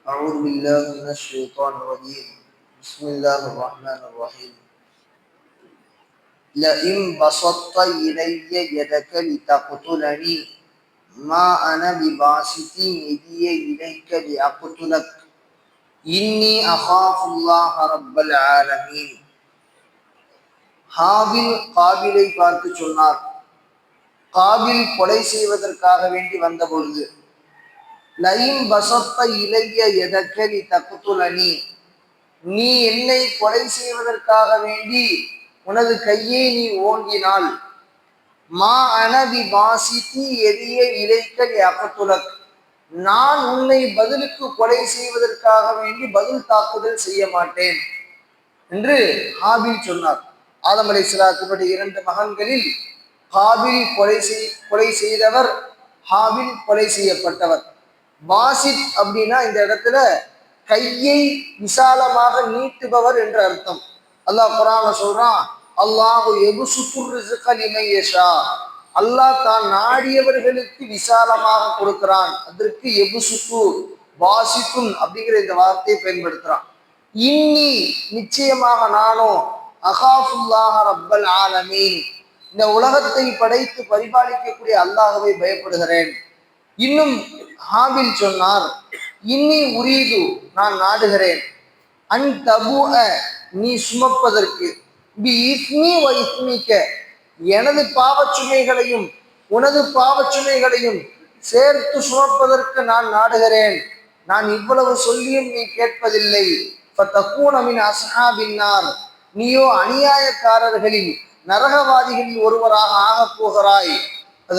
أعوذ بالله من الشيطان الرجيم بسم الله الرحمن الرحيم لئن بسطت إلي يدك لتقتلني ما أنا بباسط يدي إليك لأقتلك إني أخاف الله رب العالمين. ஹாபில் காபிலை பார்த்து சொன்னார். காபில் கொலை செய்வதற்காக வேண்டி வந்த பொழுது லயின் பசத்த இளைய எதக்கலி தக்குத்துலனி, நீ என்னை கொலை செய்வதற்காக வேண்டி உனது கையை நீ ஓங்கினால் மா அனபி பாசித்தி எரிய இலைக்கலி அகத்துலக், நான் உன்னை பதிலுக்கு கொலை செய்வதற்காக வேண்டி பதில் தாக்குதல் செய்ய மாட்டேன் என்று ஹாபில் சொன்னார். ஆதம் அலைஹிஸ்ஸலாத்துடைய 2 மகன்களில் ஹாபில் கொலை செய்தவர், ஹாபில் கொலை செய்யப்பட்டவர். பாசித் அப்படின்னா இந்த இடத்துல கையை விசாலமாக நீட்டுபவர் என்று அர்த்தம். அல்லாஹ் குர்ஆன்ல சொல்றான், அல்லாஹு யப்சுத்துர் ரிஸ்க லிமன் யஷா, அல்லாஹ் தான் நாடியவர்களுக்கு விசாலமாக கொடுக்கிறான். அதற்கு யப்சுத்து பாசித்துன் அப்படிங்கிற இந்த வார்த்தையை பயன்படுத்துறான். இன்னி நிச்சயமாக நானோ அகாஃபுல்லாஹ ரப்பல் ஆலமீன், இந்த உலகத்தை படைத்து பரிபாலிக்கக்கூடிய அல்லாஹ்வை பயப்படுகிறேன். இன்னும் ஹாபில் சொன்னார், இன்னி உரீது, நான் நாடுகிறேன், அன் தபுஅ, நீ சுமப்பதற்கு, பி இஸ்மி வ இஸ்மிக்க, எனது பாவச்சுமைகளையும் உனது பாவச்சுமைகளையும் சேர்த்து சுமப்பதற்கு நான் நாடுகிறேன். நான் இவ்வளவு சொல்லியும் நீ கேட்பதில்லை. ஃபதகூன மின் அஸ்ஹாபின் நார், நீயோ அநியாயக்காரர்களில் நரகவாதிகளில் ஒருவராக ஆகப் போகிறாய்.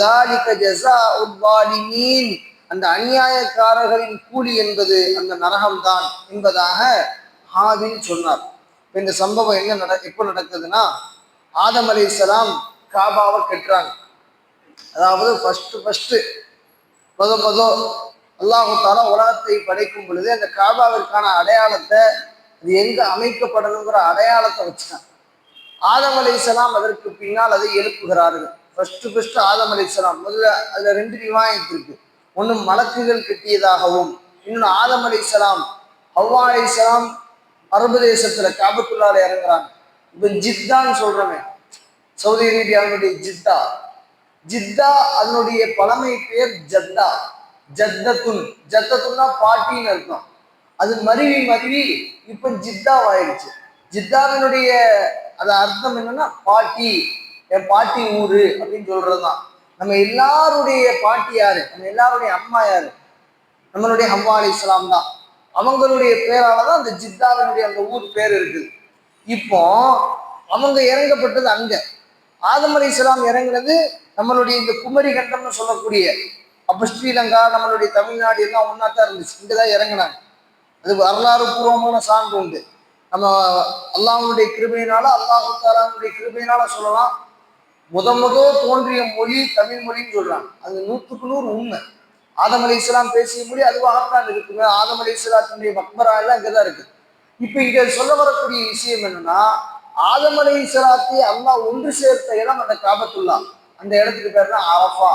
ذَلِكَ جَزَاءُ الظَّالِمِينَ, அந்த அநியாயக்காரர்களின் கூலி என்பது அந்த நரகம்தான் என்பதாக ஹாபில் சொன்னார். இந்த சம்பவம் எப்ப நடக்குதுன்னா, ஆதம் அலைஹிஸ்ஸலாம் காபாவை கட்டுறாங்க. அதாவது ஃபர்ஸ்ட் அல்லாஹு தஆலா உலகத்தை படைக்கும் பொழுது அந்த காபாவிற்கான அடையாளத்தை, அது எங்க அமைக்கப்படணுங்கிற அடையாளத்தை வச்சுட்டாங்க. ஆதம் அலைஹிஸ்ஸலாம் அதற்கு பின்னால் அதை எழுப்புகிறார்கள். ஃபர்ஸ்ட் ஆதம் அலைஹிஸ்ஸலாம், முதல்ல அதுல 2 ரிவாயத் இருக்கு. ஒன்று மலக்குகள் கட்டியதாகவும், இன்னொன்று ஆதம் அலைஹிஸ்ஸலாம் ஹவ்வா அலைஹிஸ்ஸலாம் அரபு தேசத்துல காபத்துல்லால இறங்குறாங்க. இப்போ ஜித்தான்னு சொல்றோமே, சவுதி அரேபியாவினுடைய ஜித்தா அதனுடைய பழமை பெயர் ஜத்தா. ஜத்தத்துன்னா பாட்டின்னு அர்த்தம். அது மருவி இப்ப ஜித்தாவாயிடுச்சு. ஜித்தாவினுடைய அது அர்த்தம் என்னன்னா பாட்டி, என் பாட்டி ஊரு அப்படின்னு சொல்றதுதான். நம்ம எல்லாருடைய பாட்டி யாரு, நம்ம எல்லாருடைய அம்மா யாரு, நம்மளுடைய ஹவ்வா அலைஹிஸ்ஸலாம் தான். அவங்களுடைய பேராலதான் அந்த ஜித்தாவினுடைய அந்த ஊர் பேர் இருக்குது. இப்போ அவங்க இறங்கப்பட்டது அங்க. ஆதம் அலைஹிஸ்ஸலாம் இறங்குனது நம்மளுடைய இந்த குமரி கண்டம்னு சொல்லக்கூடிய, அப்ப ஸ்ரீலங்கா நம்மளுடைய தமிழ்நாடு எல்லாம் ஒன்னாத்தான் இருந்துச்சு. இங்கதான் இறங்கினாங்க. அது வரலாறு பூர்வமான சான்று உண்டு. நம்ம அல்லாஹ்வுடைய கிருபையினால, அல்லாஹு தஆலாவுடைய கிருபையினால சொல்லலாம், முதல் தோன்றிய மொழி தமிழ் மொழின்னு சொல்றாங்க. அது 100க்கு 100 உண்மை. ஆதம் அலைஹிஸ்ஸலாம் பேசிய மொழி அதுவாகத்தான் இருக்குங்க. ஆதம் அலைஹிஸ்ஸலாத்துடைய மக்பரா எல்லாம் இங்கதான் இருக்கு. இப்ப இங்க சொல்ல வரக்கூடிய விஷயம் என்னன்னா, ஆதம் அலைஹிஸ்ஸலாத்தை அல்லாஹ் ஒன்று சேர்த்த இடம் அந்த காபத்துல்லா. அந்த இடத்துக்கு பேர் தான் அரஃபா.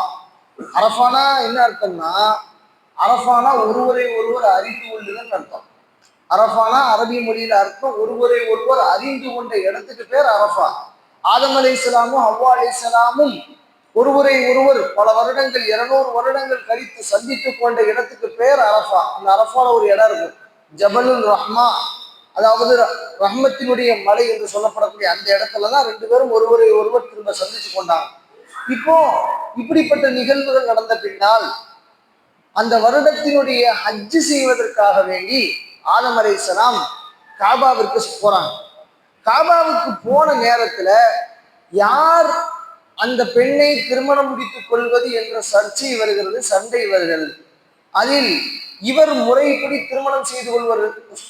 அரஃபானா என்ன அர்த்தம்னா, அரஃபானா ஒருவரை ஒருவர் அறிந்து கொள்ளுதல் அர்த்தம். அரஃபானா அரபி மொழியில அர்த்தம் ஒருவரை ஒருவர் அறிந்து கொண்ட இடத்துக்கு பேர் அரஃபா. ஆதம் அலைஹிஸ்ஸலாமும் ஹவ்வா அலைஹிஸ்ஸலாமும் ஒருவரை ஒருவர் பல வருடங்கள் 200 வருடங்கள் கழித்து சந்தித்து கொண்ட இடத்துக்கு பேர் அரஃபா. அந்த அரஃபால ஒரு இடம் இருக்கு, ஜபலுல் ரஹ்மா, அதாவது ரஹ்மத்தினுடைய மலை என்று சொல்லப்படக்கூடிய அந்த இடத்துலதான் 2 பேரும் ஒருவரை ஒருவர் திரும்ப சந்திச்சு கொண்டாங்க. இப்போ இப்படிப்பட்ட நிகழ்வுகள் நடந்த பின்னால் அந்த வருடத்தினுடைய ஹஜ்ஜு செய்வதற்காக வேண்டி ஆதம் அலைஹிஸ்ஸலாம் காபாவிற்கு போறாங்க. காபாவுக்கு போன நேரத்துல யார் அந்த பெண்ணை திருமணம் முடித்துக் கொள்வது என்ற சர்ச்சை வருகிறது, சண்டை வருகிறது. அதில் இவர் முறைப்படி திருமணம் செய்து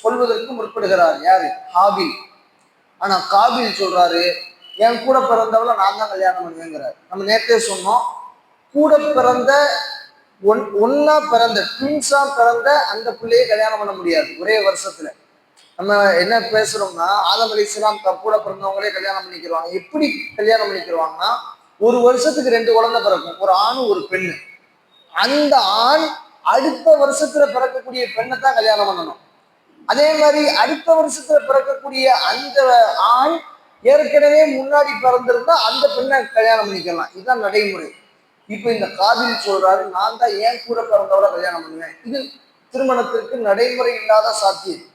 கொள்வதற்கு முற்படுகிறார். யாரு? ஹாபில். ஆனா காபில் சொல்றாரு, என் கூட பிறந்தவளை நான் தான் கல்யாணம் பண்ணுவேங்கிறார். நம்ம நேற்றே சொன்னோம், கூட பிறந்த ஒன்னா பிறந்த ட்வின்ஸா பிறந்த அந்த பிள்ளையை கல்யாணம் பண்ண முடியாது ஒரே வருஷத்துல. நம்ம என்ன பேசுறோம்னா, ஆதம் அலைஹிஸ்ஸலாம் கூட பிறந்தவங்களே கல்யாணம் பண்ணிக்கிறாங்க. எப்படி கல்யாணம் பண்ணிக்கிறாங்கன்னா, ஒரு வருஷத்துக்கு 2 குழந்தை பிறக்கும், ஒரு ஆண் ஒரு பெண்ணு. அந்த ஆண் அடுத்த வருஷத்துல பிறக்கக்கூடிய பெண்ணை தான் கல்யாணம் பண்ணணும். அதே மாதிரி அடுத்த வருஷத்துல பிறக்கக்கூடிய அந்த ஆண் ஏற்கனவே முன்னாடி பிறந்திருந்தா அந்த பெண்ணை கல்யாணம் பண்ணிக்கலாம். இதுதான் நடைமுறை. இப்ப இந்த காபில் சொல்றாரு, நான் தான் ஏன் கூட பிறந்தவரை கல்யாணம் பண்ணுவேன். இது திருமணத்திற்கு நடைமுறை இல்லாத சாத்தியம்.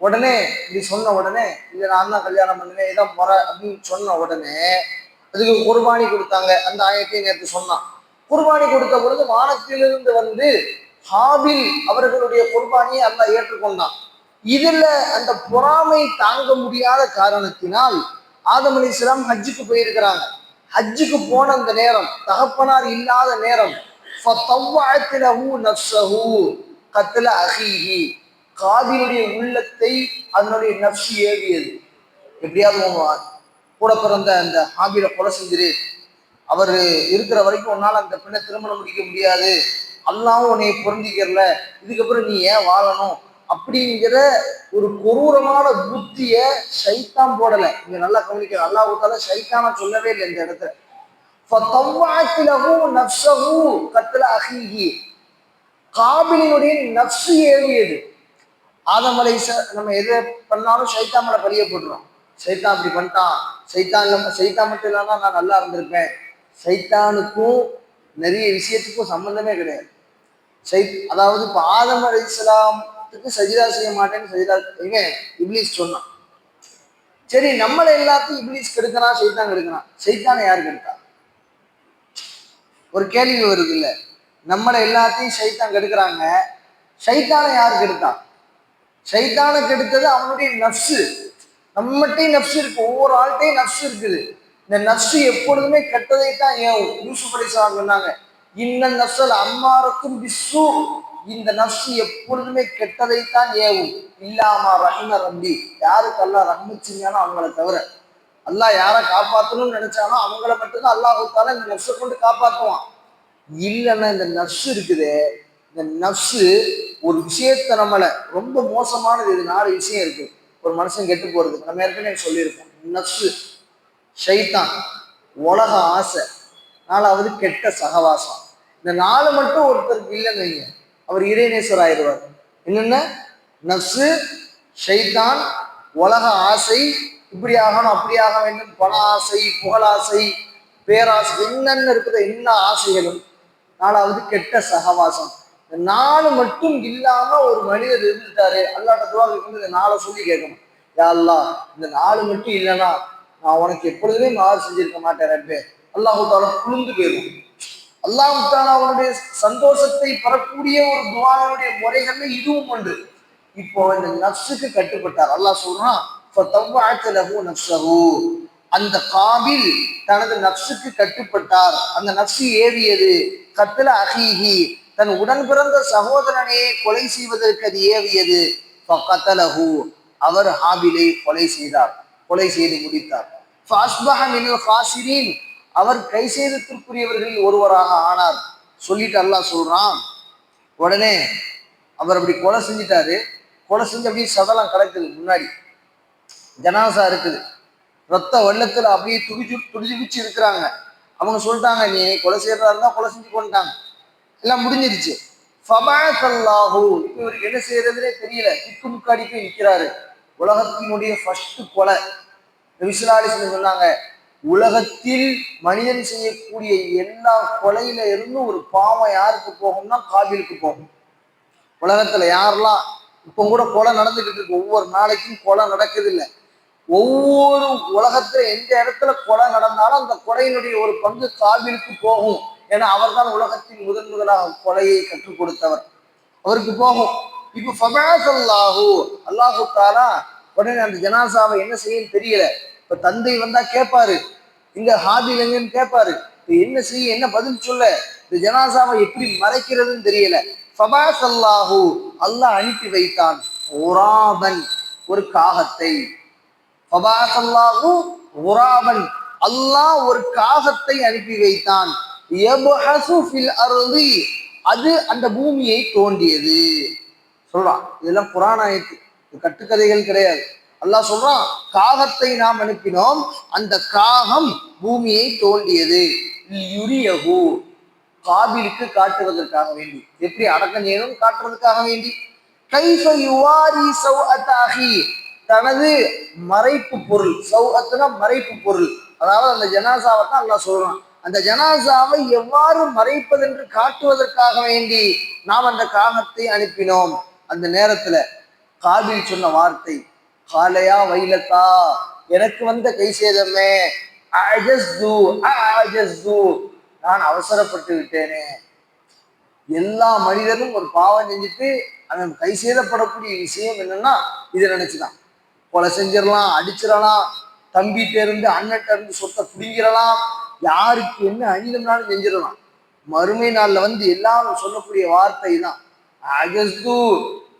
உடனே இப்படி சொன்ன உடனே இதை நான் தான் கல்யாணம் பண்ணுவேன், இதான் முறை அப்படின்னு சொன்ன உடனே அதுக்கு குர்பானி கொடுத்தாங்க. அந்த ஆயத்தையும் நேற்று சொன்னான். குர்பானி கொடுத்த பொழுது வானத்திலிருந்து வந்து ஹாபில் அவர்களுடைய குர்பானியை அல்லாஹ் ஏற்றுக்கொண்டான். இதுல அந்த பொறாமை தாங்க முடியாத காரணத்தினால் ஆதம் அலைஹிஸ்ஸலாம் ஹஜ்ஜுக்கு போயிருக்கிறாங்க. ஹஜ்ஜுக்கு போன அந்த நேரம், தகப்பனார் இல்லாத நேரம், காபிலுடைய உள்ளத்தை அதனுடைய நப்சு ஏவியது. எப்படியாவது கூட பிறந்த அந்த ஹாபில கொலை செஞ்சிரு, அவர் இருக்கிற வரைக்கும் உன்னால அந்த பெண்ணை திருமணம் முடிக்க முடியாது, அல்லாவும் உன்னை பொருந்திக்கிறல, இதுக்கப்புறம் நீ ஏன் வாழணும் அப்படிங்கிற ஒரு கொரூரமான புத்திய ஷைத்தான் போடல. இங்க நல்லா கவனிக்க, அல்லாஹ் தால ஷைத்தான சொல்லவே இல்லை இந்த இடத்துல. காபிலினுடைய நப்சு ஏவியது. ஆதம் அலைஹிஸ்ஸலாம் நம்ம எதை பண்ணாலும் ஷைத்தான் மேல பழிய போட்டுரும். சைத்தான் அப்படி பண்ணிட்டான், சைத்தான் இல்லாம சைத்தான் மட்டும் இல்லாம நான் நல்லா இருந்திருப்பேன். சைத்தானுக்கும் நிறைய விஷயத்துக்கும் சம்பந்தமே கிடையாது. அதாவது இப்ப ஆதம் அலைஹிஸ்ஸலாமுக்கு சஜிதா செய்ய மாட்டேன்னு சஜிதா இப்லீஸ் சொன்னான். சரி, நம்மளை எல்லாத்தையும் இப்லீஸ் கெடுக்கிறான், சைத்தான் கெடுக்கிறான். சைத்தானை யாரு கெடுத்தா? ஒரு கேள்வி வருது இல்ல. நம்மளை எல்லாத்தையும் சைத்தான் கெடுக்கிறாங்க, சைத்தானை யாரு கெடுத்தா? சைத்தானை கெடுத்தது அவனுடைய நப்சு. நம்மகிட்டையும் நப்சு இருக்கு, ஒவ்வொரு ஆள்கிட்டையும் நப்சு இருக்குது. இந்த நப்சு எப்பொழுதுமே கெட்டதைத்தான் ஏவும். யூசுப் அலைஹிஸ்ஸலாம் சொன்னாங்க, இன்ன நப்சல் அம்மாரக்கும் பிஸ்ஸூ, இந்த நப்சு எப்பொழுதுமே கெட்டதைத்தான் ஏவும். இல்லாமா ரஹிம ரப்பி, யாருக்கு அல்லாஹ் ரஹ்மத் செஞ்சானோ அவங்கள தவிர. அல்லாஹ் யாரை காப்பாற்றணும்னு நினைச்சானோ அவங்கள மட்டும்தான் அல்லாஹ் தால இந்த நப்சை கொண்டு காப்பாற்றுவான். இல்லைன்னா இந்த நப்சு இருக்குது, இந்த நப்சு ஒரு விஷயத்த நம்மளை ரொம்ப மோசமானது. இது 4 விஷயம் இருக்கு ஒரு மனுஷன் கெட்டு போறது. நம்ம ஏற்கனவே சொல்லியிருக்கோம். நப்சு, ஷைத்தான், உலக ஆசை, 4வது கெட்ட சகவாசம். இந்த 4 மட்டும் ஒருத்தருக்கு இல்லைன்னு வைங்க, அவர் இறைநேசர் ஆயிடுவார். என்னென்ன? நப்சு, ஷைத்தான், உலக ஆசை, இப்படி ஆகணும் அப்படி ஆக வேண்டும், பண ஆசை, புகழாசை, பேராசை, என்னென்ன இருக்குது எல்லா ஆசைகளும். 4வது கெட்ட சகவாசம். இந்த 4 மட்டும் இல்லாம ஒரு மனிதர் இருந்துட்டாரு, அல்லாஹ்ட்ட துஆ கேட்கும்போது இந்த 4 சொல்லி கேட்கணும். யா அல்லாஹ், இந்த 4 மட்டும் இல்லைன்னா நான் உனக்கு எப்பொழுதுமே மாறு செஞ்சிருக்க மாட்டேன் ரப்பே. அல்லாஹ் தாலா குளிர்ந்து போயிடும். அல்லாஹ் தாலா அவனுடைய சந்தோஷத்தை பெறக்கூடிய ஒரு துஆவுடைய முறைகள்ல இதுவும் உண்டு. இப்போ இந்த நப்சுக்கு கட்டுப்பட்டார். அல்லாஹ் சொல்றான், அந்த காபில் தனது நப்சுக்கு கட்டுப்பட்டார். அந்த நப்சு ஏவியது. கத்ல அஹீஹி, தன் உடன் பிறந்த சகோதரனை கொலை செய்வதற்கு அது ஏவியது. ஃபகதலஹு, அவர் ஹாபிலை கொலை செய்தார், கொலை செய்து முடித்தார். ஃபஅஸ்பஹ மினல் காசிரீன், அவர் கை செய்ததற்குரியவர்களில் ஒருவராக ஆனார். சொல்லிட்டு அல்லாஹ் சொல்றான், உடனே அவர் அப்படி கொலை செஞ்சிட்டாரு. கொலை செஞ்சு அப்படியே சடலம் கிடக்குது, முன்னாடி ஜனாசா இருக்குது, ரத்த வெள்ளத்துல அப்படியே துடிச்சு இருக்கிறாங்க. அவங்க சொல்லிட்டாங்க, நீ கொலை செய்யறதா இருந்தா கொலை செஞ்சு கொண்டாங்க, எல்லாம் முடிஞ்சிருச்சு. ஃபபஅஸல்லாஹு, இப்போ இவருக்கு என்ன செய்யறதுனே தெரியல, திக்குமுக்காடி போய் நிற்கிறாரு. உலகத்தினுடைய ஃபர்ஸ்ட் கொலை. நபி ஸல்லல்லாஹு அலைஹி வஸல்லம் சொன்னாங்க, உலகத்தில் மனிதன் செய்யக்கூடிய எல்லா கொலையில இருந்தும் ஒரு பாவம் யாருக்கு போகும்னா காபிலுக்கு போகும். உலகத்துல யாரெல்லாம் இப்போ கூட கொலை நடந்துகிட்டு இருக்கு, ஒவ்வொரு நாளைக்கும் கொலை நடக்குது இல்லை, ஒவ்வொரு உலகத்துல எந்த இடத்துல கொலை நடந்தாலும் அந்த கொலையினுடைய ஒரு பங்கு காபிலுக்கு போகும். ஏன்னா அவர் தான் உலகத்தின் முதலாக கொலையை கற்றுக் கொடுத்தவர், அவருக்கு போகும். இப்ப ஃபபஅஸல்லாஹு, அல்லாஹு தஆலா உடனே அந்த ஜனாசாவை என்ன செய்யன்னு தெரியல. இப்ப தந்தை வந்தா கேட்பாரு, இங்க ஹாபில் எங்கன்னு கேட்பாரு, என்ன செய்ய, என்ன பதில் சொல்ல, இந்த ஜனாசாவை எப்படி மறைக்கிறதுன்னு தெரியல. ஃபபஅஸல்லாஹு, அல்லாஹ் அனுப்பி வைத்தான், உராபன், ஒரு காகத்தை. ஃபபஅஸல்லாஹு உராபன், அல்லாஹ் ஒரு காகத்தை அனுப்பி வைத்தான். யப்ஹஸு ஃபில் அர்தி, அது அந்த பூமியை தோண்டியது. சொல்றான், இதெல்லாம் குர்ஆன் ஆயத்து, கட்டுக்கதைகள் கிடையாது. அல்லாஹ் சொல்றான், காகத்தை நாம் அனுப்பினோம், அந்த காகம் பூமியை தோண்டியது. யுரியஹு, காபிலுக்கு காட்டுவதற்காக வேண்டி, எப்படி அடக்கம் செய்யணும் காட்டுறதுக்காக வேண்டி. கைஃப யுவாரி சௌஅத அஹி, தனது மறைப்பு பொருள், சௌஅத்துனா மறைப்பு பொருள், அதாவது அந்த ஜனாசாவை தான் அல்லாஹ் சொல்றான். அந்த ஜனாசாவை எவ்வாறு மறைப்பது என்று காட்டுவதற்காக வேண்டி நாம் அந்த காகத்தை அனுப்பினோம். அந்த நேரத்துல காபில் சொன்ன வார்த்தை, காலையா வைலத்தா, எனக்கு வந்த கை சேதமே, அஜஸ்து அஜஸ்து, நான் அவசரப்பட்டு விட்டேனே. எல்லா மனிதனும் ஒரு பாவம் செஞ்சுட்டு அவன் கை சேதப்படக்கூடிய விஷயம் என்னன்னா இதை நினைச்சுதான். கொலை செஞ்சிடலாம், அடிச்சிடலாம், தம்பிகிட்ட இருந்து அண்ணன்ட்ட இருந்து சொத்தை பிடிங்கிடலாம், யாருக்கு என்ன அனிதம்னாலும் செஞ்சிடலாம். மறுமை நாள்ல எல்லாரும் சொல்லக்கூடிய வார்த்தை தான், அகஸ்து,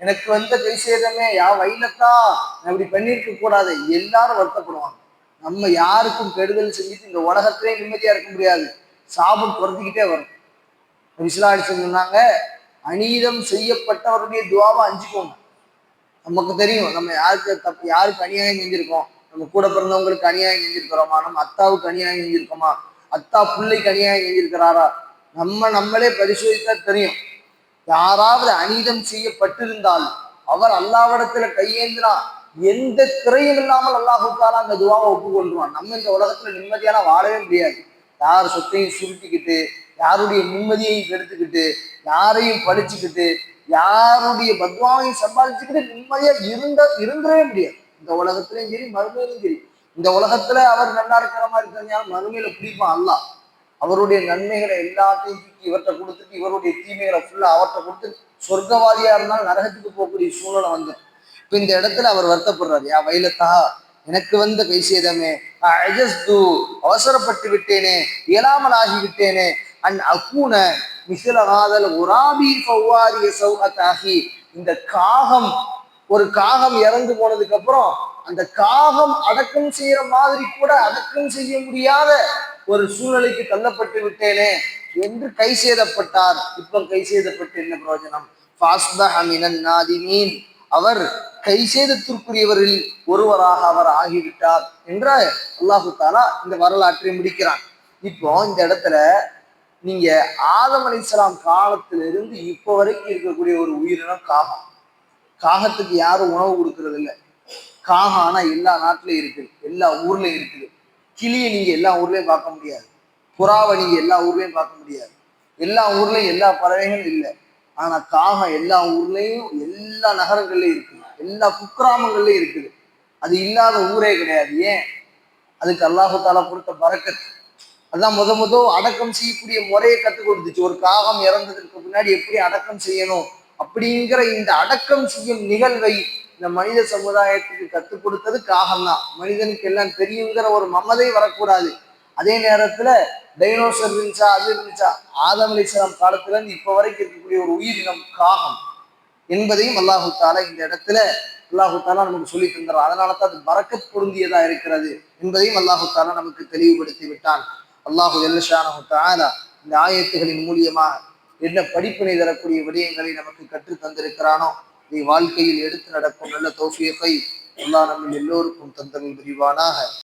எனக்கு வந்த கை சேதமே, யா வைலத்தா, நான் இப்படி பண்ணிருக்க கூடாது. எல்லாரும் வருத்தப்படுவாங்க. நம்ம யாருக்கும் கெடுதல் செஞ்சுட்டு இந்த உலகத்திலே நிம்மதியா இருக்க முடியாது, சாபம் குறைஞ்சிக்கிட்டே வரும். விசிலாடி சொன்னாங்க, அநீதம் செய்யப்பட்டவருடைய துவாவை அஞ்சுக்கோங்க. நமக்கு தெரியும் நம்ம யாருக்கு அநியாயம் செஞ்சிருக்கோம். நம்ம கூட பிறந்தவங்களுக்கு அநியாயம் செஞ்சிருக்கிறோமா, நம்ம அத்தாவுக்கு அநியாயம் செஞ்சிருக்கோமா, அத்தா பிள்ளைக்கு அநியாயம் செஞ்சிருக்கிறாரா, நம்மளே பரிசோதித்தா தெரியும். யாராவது அநீதம் செய்யப்பட்டிருந்தால் அவர் அல்லாஹ்விடத்துல கையேந்தினா எந்த திரையும் இல்லாமல் அல்லாஹ் தாலா அந்த துவாவை ஒப்புக்கொள்வான். நம்ம இந்த உலகத்துல நிம்மதியான வாழவே முடியாது. யார் சொத்தையும் சுருட்டிக்கிட்டு, யாருடைய நிம்மதியையும் கெடுத்துக்கிட்டு, யாரையும் படிச்சுக்கிட்டு, யாருடைய பத்வாவையும் சம்பாதிச்சுக்கிட்டு நிம்மதியா இருந்துடவே முடியாது. இந்த உலகத்திலையும் சரி மறுமையிலும் சரி. இந்த உலகத்துல அவர் நல்லா இருக்கிற மாதிரி இருக்கிறாலும் மறுமையில பிடிப்பான் அல்லாஹ். அவருடைய நன்மைகளை எல்லாத்தையும் தூக்கி இவர்கிட்ட கொடுத்துட்டு, இவருடைய தீமைகளை ஃபுல்லா அவர்கிட்ட கொடுத்து, சொர்க்கவாதியா இருந்தாலும் நரகத்துக்கு போகக்கூடிய சூழ்நிலை வந்து இப்ப இந்த இடத்துல அவர் வருத்தப்படுறாரு, யா வைலத்தா, எனக்கு வந்த கை சேதமே, அவசரப்பட்டு விட்டேனே, இயலாமல் ஆகிவிட்டேனே, அன் அக்கூன மிசிலகாதல் உராபி ஃபவ்வாரிய சௌஅதாகி. இந்த காகம், ஒரு காகம் இறந்து போனதுக்கு அப்புறம் அந்த காகம் அடக்கம் செய்யற மாதிரி கூட அடக்கம் செய்ய முடியாத ஒரு சூழ்நிலைக்கு தள்ளப்பட்டு விட்டேனே என்று கை சேதப்பட்டார். இப்ப கை சேதப்பட்டு என்ன பிரயோஜனம்? அவர் கை சேதத்திற்குரியவரில் ஒருவராக அவர் ஆகிவிட்டார் என்ற அல்லாஹு தாலா இந்த வரலாற்றை முடிக்கிறான். இப்போ இந்த இடத்துல நீங்க ஆதம் அலைஹிஸ்ஸலாம் காலத்திலிருந்து இப்போ வரைக்கும் இருக்கக்கூடிய ஒரு உயிரினம் காகம். காகத்துக்கு யாரும் உணவு கொடுக்கறது இல்லை. காகம் ஆனா எல்லா நாட்டிலையும் இருக்குது, எல்லா ஊர்லயும் இருக்குது. கிளியை நீங்க எல்லா ஊர்லயும் பார்க்க முடியாது, புறாவை நீங்க எல்லா ஊர்லயும் பார்க்க முடியாது, எல்லா ஊர்லயும் எல்லா பறவைகளும் இல்லை. ஆனா காகம் எல்லா ஊர்லயும் எல்லா நகரங்கள்லயும் இருக்குது, எல்லா குக்கிராமங்கள்லயும் இருக்குது. அது இல்லாத ஊரே கிடையாது. ஏன்? அதுக்கு அல்லாஹு தாலா கொடுத்த பரக்கத். அதான் முத அடக்கம் செய்யக்கூடிய முறையை கற்றுக் கொடுத்துச்சு. ஒரு காகம் இறந்ததற்கு முன்னாடி எப்படி அடக்கம் செய்யணும் அப்படிங்கிற இந்த அடக்கம் செய்யும் நிகழ்வை இந்த மனித சமுதாயத்துக்கு கற்றுக் கொடுத்தது காகம் தான். மனிதனுக்கு எல்லாம் தெரியுங்கிற ஒரு மமதை வரக்கூடாது. அதே நேரத்துல டைனோசர் இருந்துச்சா, அது இருந்துச்சா, ஆதம் அலைஹிஸ்ஸலாம் காலத்துல இருந்து இப்ப வரைக்கும் இருக்கக்கூடிய ஒரு உயிரினம் காகம் என்பதையும் அல்லாஹு தாலா இந்த இடத்துல அல்லாஹு தாலா நமக்கு சொல்லி தந்துறான். அதனாலதான் அது பரக்கத் பொருந்தியதா இருக்கிறது என்பதையும் அல்லாஹு தாலா நமக்கு தெளிவுபடுத்தி விட்டான். அல்லாஹு ஜல்ல ஷானஹு தஆலா இந்த ஆயத்துகளின் மூலியமாக என்ன படிப்பினை தரக்கூடிய விடயங்களை நமக்கு கற்று தந்திருக்கிறானோ இதை வாழ்க்கையில் எடுத்து நடக்கும் நல்ல தௌஃபீகை அல்லாஹ் நம்ம எல்லோருக்கும் தந்தல் புரிவானாக.